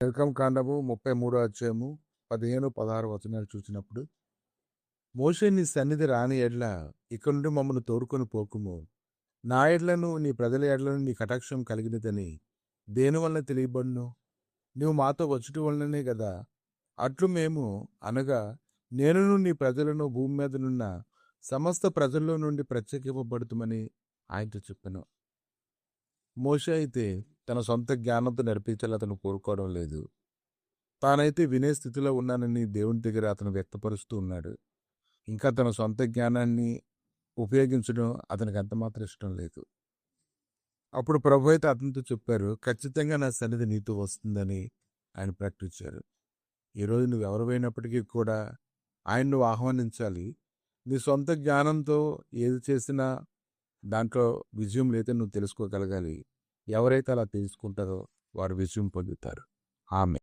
నిర్గమకాండము 33 అధ్యాయము 15, 16 వచనాలు చూసినప్పుడు, మోషే నీ సన్నిధి రాని ఎడ్ల ఇక్కడ నుండి మమ్మల్ని తోడుకొని పోకుము. నా ఎడ్లను నీ ప్రజల ఎడ్లను నీ కటాక్షం కలిగినదని దేనివలన తెలియబడును? నీవు మాతో వచ్చుట వలననే కదా. అట్లు మేము అనగా నేనును నీ ప్రజలను భూమి మీద నున్న సమస్త ప్రజల్లో నుండి ప్రత్యేకింపబడుతుమని ఆయనతో చెప్పాను. మోషే అయితే తన సొంత జ్ఞానంతో నడిపించాలి అతను కోరుకోవడం లేదు. తానైతే వినే స్థితిలో ఉన్నానని దేవుని దగ్గర అతను వ్యక్తపరుస్తూ ఉన్నాడు. ఇంకా తన సొంత జ్ఞానాన్ని ఉపయోగించడం అతనికి అంతమాత్రం ఇష్టం లేదు. అప్పుడు ప్రభు అయితే అతనితో చెప్పారు, ఖచ్చితంగా నా సన్నిధి నీతో వస్తుందని ఆయన ప్రకటించారు. ఈరోజు నువ్వు ఎవరివైనప్పటికీ కూడా ఆయన నువ్వు ఆహ్వానించాలి. నీ సొంత జ్ఞానంతో ఏది చేసినా దాంట్లో విజయం లేదని నువ్వు తెలుసుకోగలగాలి. ఎవరైతే అలా తెలుసుకుంటారో వారు విజయం పొందుతారు. ఆమె